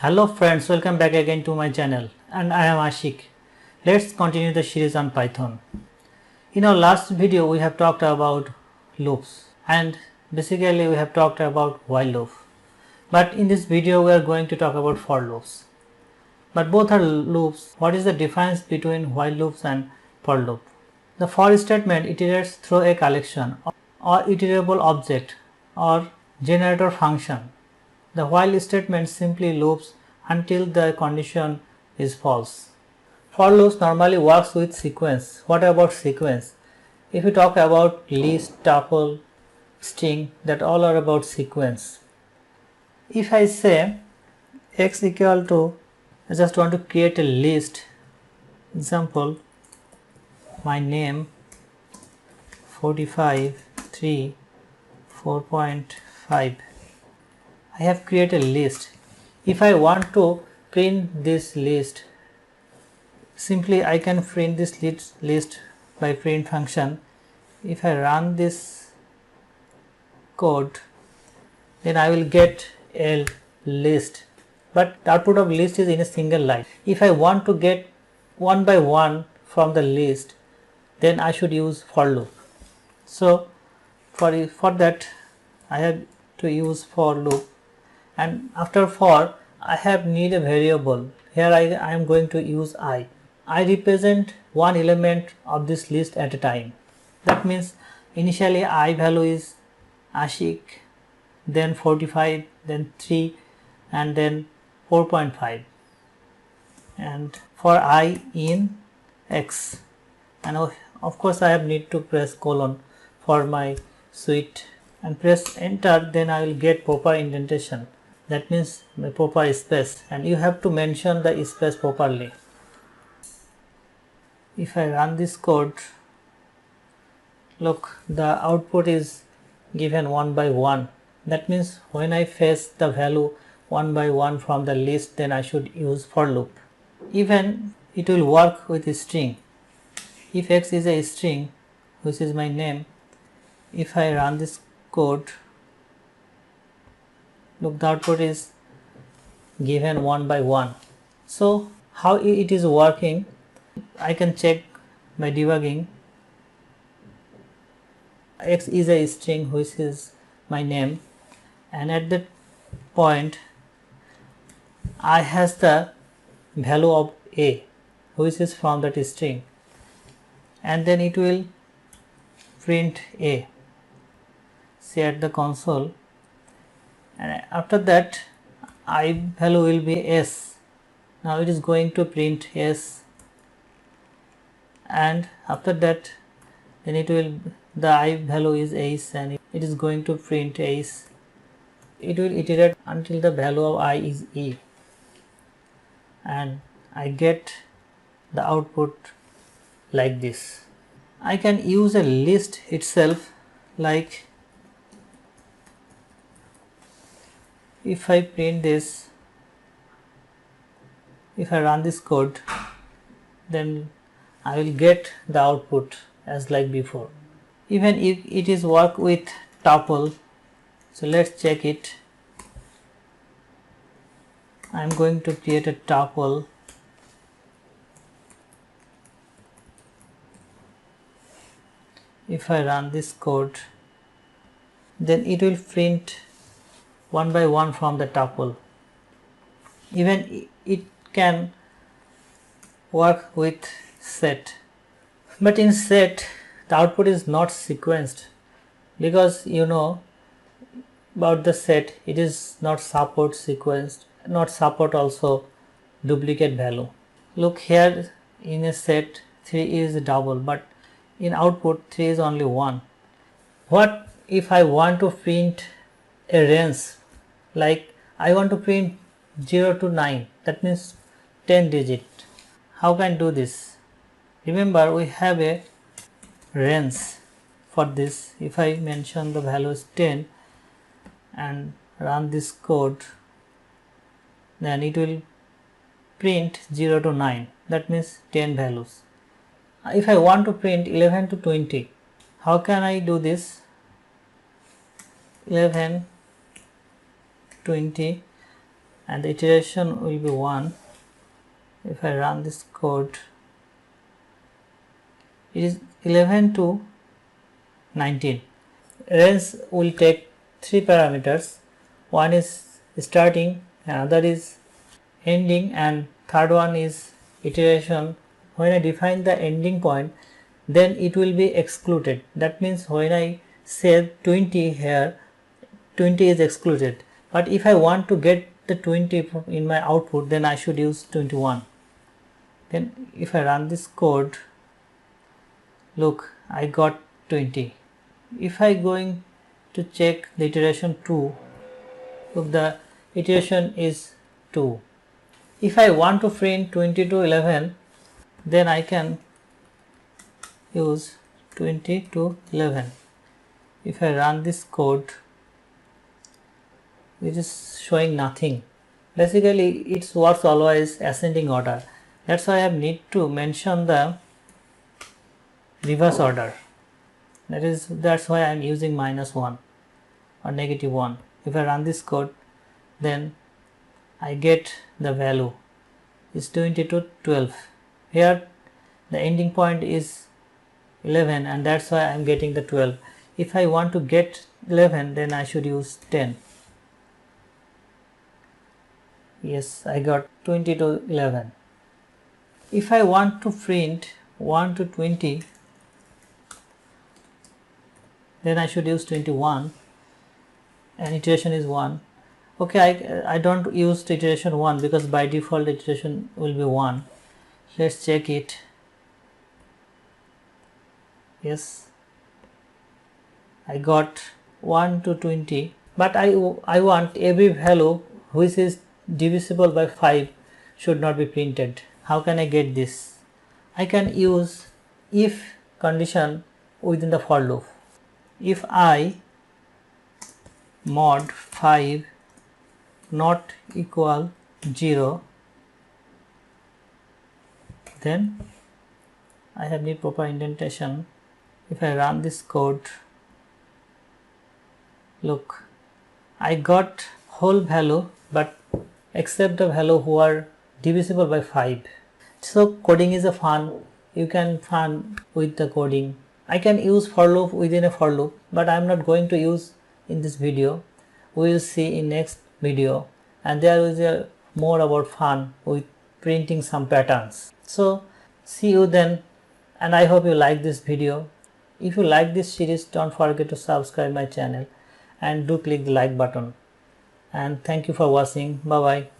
Hello friends, welcome back again to my channel and I am Ashik. Let's continue the series on Python. In our last video we have talked about loops and basically we have talked about while loop. But in this video we are going to talk about for loops. But both are loops. What is the difference between while loops and for loop? The for statement iterates through a collection or iterable object or generator function. The while statement simply loops until the condition is false. For loops normally works with sequence. What about sequence? If you talk about list, tuple, string, that all are about sequence. If I say x equal to, I just want to create a list, example, my name 45 3 4.5. I have created a list. If I want to print this list, simply I can print this list by print function. If I run this code, then I will get a list, but the output of list is in a single line. If I want to get one by one from the list, then I should use for loop. So for that I have to use for loop, and after for I have need a variable. Here I am going to use I. I represent one element of this list at a time. That means initially I value is Ashik, then 45, then 3 and then 4.5, and for I in X, and of course I have need to press colon for my suite and press enter, then I will get proper indentation. That means the proper space, and you have to mention the space properly. If I run this code, look, the output is given one by one. That means when I fetch the value one by one from the list, then I should use for loop. Even it will work with a string. If x is a string, which is my name, if I run this code, look, the output is given one by one. So how it is working, I can check by debugging. X is a string which is my name, and at that point I has the value of a which is from that string, and then it will print a. See at the console, and after that I value will be s. Now it is going to print s, and after that then it will, the I value is ace, and it is going to print ace. It will iterate until the value of I is e, and I get the output like this. I can use a list itself, like if I print this, if I run this code, then I will get the output as like before. Even if it is work with tuple, so let's check it. I am going to create a tuple. If I run this code, then it will print one by one from the tuple. Even it can work with set, but in set the output is not sequenced, because you know about the set, it is not support sequenced, not support also duplicate value. Look here, in a set 3 is double, but in output 3 is only 1. What if I want to print a range, like I want to print 0 to 9, that means 10 digit? How can I do this? Remember, we have a range for this. If I mention the value is 10 and run this code, then it will print 0 to 9, that means 10 values. If I want to print 11 to 20, how can I do this? 11, 20, and the iteration will be 1. If I run this code, it is 11 to 19. Range will take 3 parameters. One is starting, another is ending, and third one is iteration. When I define the ending point, then it will be excluded. That means when I say 20 here, 20 is excluded. But if I want to get the 20 in my output, then I should use 21. Then if I run this code, look, I got 20. If I going to check the iteration 2, look, the iteration is 2. If I want to print 20 to 11, then I can use 20 to 11. If I run this code, it is showing nothing. Basically, it works always ascending order. That's why I need to mention the reverse order. That's why I am using -1 or -1. If I run this code, then I get the value is 20 to 12. Here the ending point is 11, and that's why I am getting the 12. If I want to get 11, then I should use 10. Yes, I got 20 to 11. If I want to print 1 to 20, then I should use 21, and iteration is 1. Okay, I don't use iteration 1 because by default iteration will be 1. Let's check it. Yes, I got 1 to 20, but I want every value which is divisible by 5 should not be printed. How can I get this? I can use if condition within the for loop. If I mod 5 not equal 0, then I have need proper indentation. If I run this code, look, I got whole value, but except the value who are divisible by 5. So coding is a fun. You can fun with the coding. I can use for loop within a for loop, but I am not going to use in this video. We will see in next video, and there is a more about fun with printing some patterns. So see you then, and I hope you like this video. If you like this series, don't forget to subscribe my channel and do click the like button. And thank you for watching. Bye bye.